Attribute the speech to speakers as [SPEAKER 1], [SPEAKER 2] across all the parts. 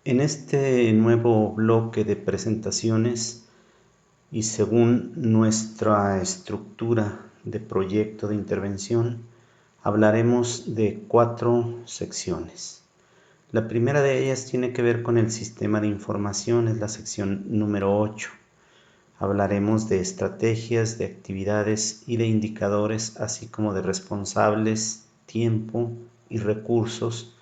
[SPEAKER 1] En este nuevo bloque de presentaciones y según nuestra estructura de proyecto de intervención, hablaremos de 4 secciones. La primera de ellas tiene que ver con el sistema de información, es la sección número 8. Hablaremos de estrategias, de actividades y de indicadores, así como de responsables, tiempo y recursos,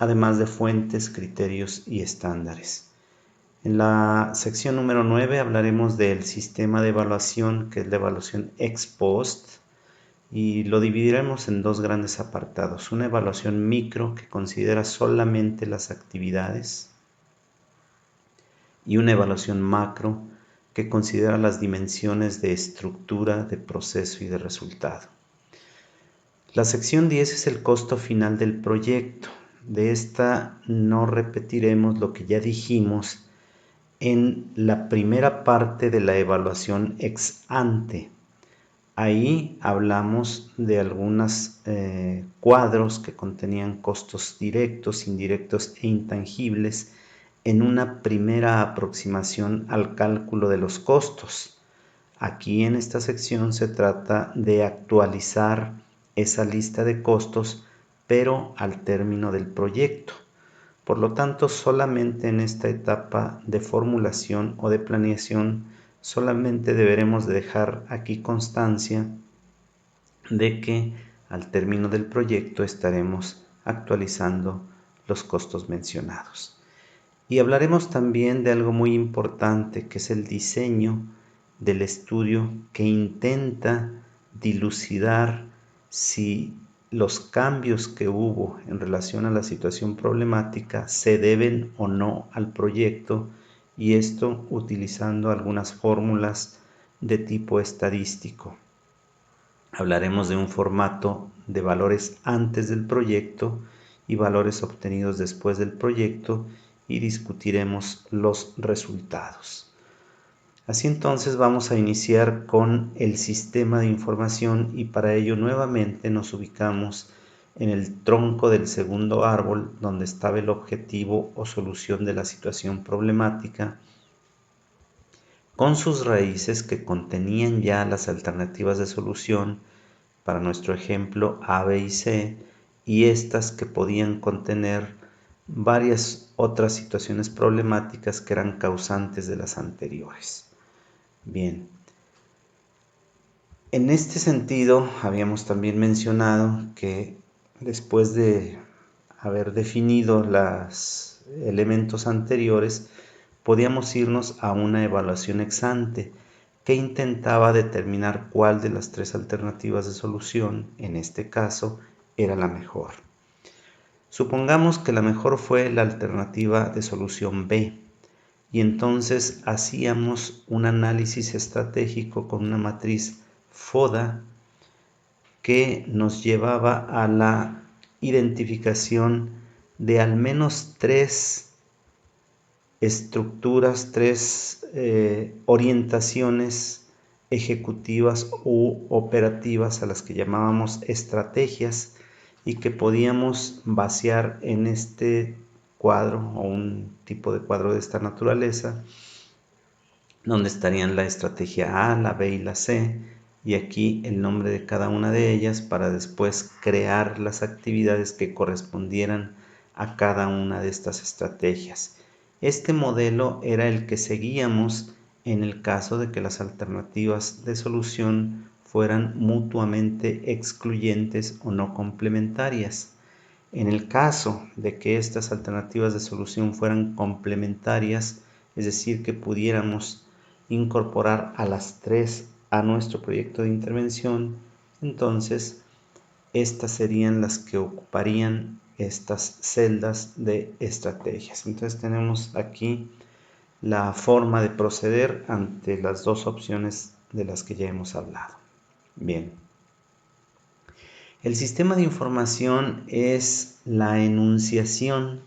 [SPEAKER 1] además de fuentes, criterios y estándares. En la sección número 9 hablaremos del sistema de evaluación, que es la evaluación ex post, y lo dividiremos en 2 grandes apartados. Una evaluación micro, que considera solamente las actividades, y una evaluación macro, que considera las dimensiones de estructura, de proceso y de resultado. La sección 10 es el costo final del proyecto. De esta no repetiremos lo que ya dijimos en la primera parte de la evaluación ex ante. Ahí hablamos de algunos cuadros que contenían costos directos, indirectos e intangibles en una primera aproximación al cálculo de los costos. Aquí en esta sección se trata de actualizar esa lista de costos, pero al término del proyecto. Por lo tanto, solamente en esta etapa de formulación o de planeación, solamente deberemos dejar aquí constancia de que al término del proyecto estaremos actualizando los costos mencionados. Y hablaremos también de algo muy importante, que es el diseño del estudio, que intenta dilucidar si los cambios que hubo en relación a la situación problemática se deben o no al proyecto, y esto utilizando algunas fórmulas de tipo estadístico. Hablaremos de un formato de valores antes del proyecto y valores obtenidos después del proyecto, y discutiremos los resultados. Así entonces vamos a iniciar con el sistema de información, y para ello nuevamente nos ubicamos en el tronco del segundo árbol, donde estaba el objetivo o solución de la situación problemática, con sus raíces que contenían ya las alternativas de solución, para nuestro ejemplo A, B y C, y estas que podían contener varias otras situaciones problemáticas que eran causantes de las anteriores. Bien, en este sentido habíamos también mencionado que después de haber definido los elementos anteriores, podíamos irnos a una evaluación ex ante, que intentaba determinar cuál de las 3 alternativas de solución, en este caso, era la mejor. Supongamos que la mejor fue la alternativa de solución B, y entonces hacíamos un análisis estratégico con una matriz FODA que nos llevaba a la identificación de al menos 3 estructuras, 3 orientaciones ejecutivas u operativas, a las que llamábamos estrategias, y que podíamos vaciar en este cuadro o un tipo de cuadro de esta naturaleza, donde estarían la estrategia A, la B y la C, y aquí el nombre de cada una de ellas, para después crear las actividades que correspondieran a cada una de estas estrategias. Este modelo era el que seguíamos en el caso de que las alternativas de solución fueran mutuamente excluyentes o no complementarias. En el caso de que estas alternativas de solución fueran complementarias, es decir, que pudiéramos incorporar a las 3 a nuestro proyecto de intervención, entonces estas serían las que ocuparían estas celdas de estrategias. Entonces tenemos aquí la forma de proceder ante las 2 opciones de las que ya hemos hablado. Bien. El sistema de información es la enunciación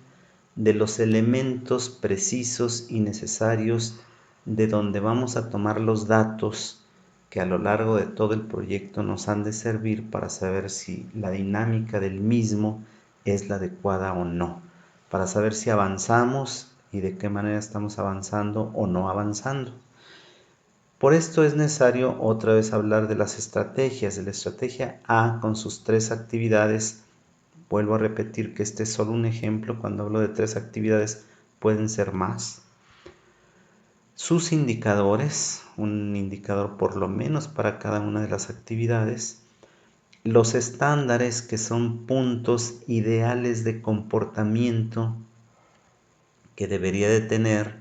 [SPEAKER 1] de los elementos precisos y necesarios de donde vamos a tomar los datos que a lo largo de todo el proyecto nos han de servir para saber si la dinámica del mismo es la adecuada o no. para saber si avanzamos y de qué manera estamos avanzando o no avanzando. Por esto es necesario otra vez hablar de las estrategias, de la estrategia A con sus 3 actividades. Vuelvo a repetir que este es solo un ejemplo. Cuando hablo de 3 actividades pueden ser más. Sus indicadores, un indicador por lo menos para cada una de las actividades. Los estándares, que son puntos ideales de comportamiento que debería de tener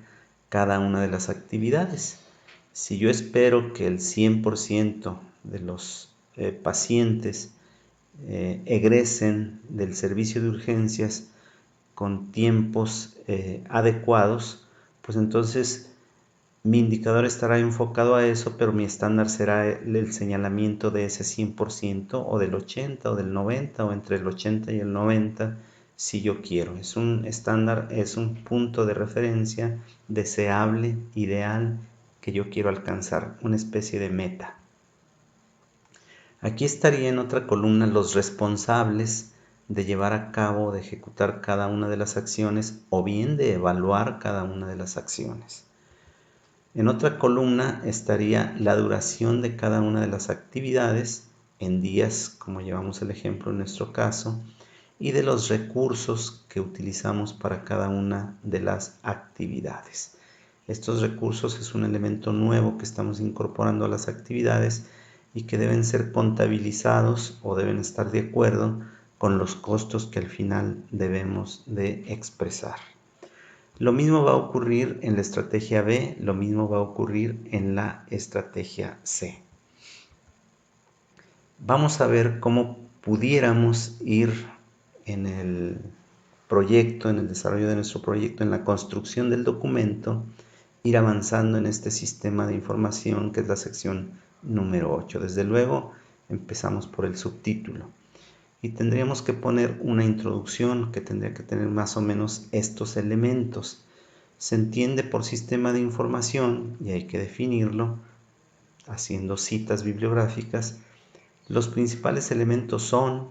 [SPEAKER 1] cada una de las actividades. Si yo espero que el 100% de los pacientes egresen del servicio de urgencias con tiempos adecuados, pues entonces mi indicador estará enfocado a eso, pero mi estándar será el señalamiento de ese 100% o del 80 o del 90 o entre el 80 y el 90 si yo quiero. Es un estándar, es un punto de referencia deseable, ideal, que yo quiero alcanzar, una especie de meta. Aquí estaría en otra columna los responsables de llevar a cabo, de ejecutar cada una de las acciones o bien de evaluar cada una de las acciones. En otra columna estaría la duración de cada una de las actividades en días, como llevamos el ejemplo en nuestro caso, y de los recursos que utilizamos para cada una de las actividades. Estos recursos es un elemento nuevo que estamos incorporando a las actividades y que deben ser contabilizados o deben estar de acuerdo con los costos que al final debemos de expresar. Lo mismo va a ocurrir en la estrategia B, lo mismo va a ocurrir en la estrategia C. Vamos a ver cómo pudiéramos ir en el proyecto, en el desarrollo de nuestro proyecto, en la construcción del documento, ir avanzando en este sistema de información que es la sección número 8. Desde luego, empezamos por el subtítulo. Y tendríamos que poner una introducción que tendría que tener más o menos estos elementos. Se entiende por sistema de información, y hay que definirlo, haciendo citas bibliográficas. Los principales elementos son,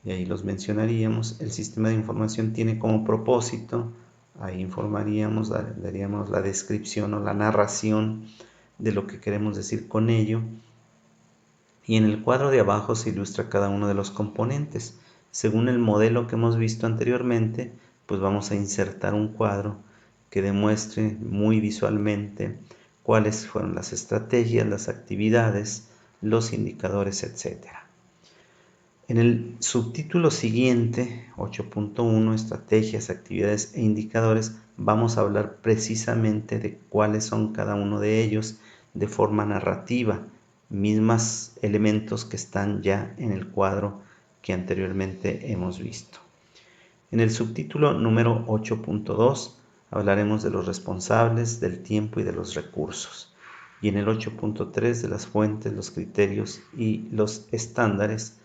[SPEAKER 1] y ahí los mencionaríamos, el sistema de información tiene como propósito, ahí informaríamos, daríamos la descripción o la narración de lo que queremos decir con ello. Y en el cuadro de abajo se ilustra cada uno de los componentes. Según el modelo que hemos visto anteriormente, pues vamos a insertar un cuadro que demuestre muy visualmente cuáles fueron las estrategias, las actividades, los indicadores, etc. En el subtítulo siguiente, 8.1, estrategias, actividades e indicadores, vamos a hablar precisamente de cuáles son cada uno de ellos de forma narrativa, mismos elementos que están ya en el cuadro que anteriormente hemos visto. En el subtítulo número 8.2 hablaremos de los responsables, del tiempo y de los recursos. Y en el 8.3 de las fuentes, los criterios y los estándares,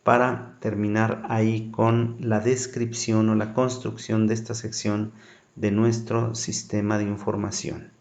[SPEAKER 1] para terminar ahí con la descripción o la construcción de esta sección de nuestro sistema de información.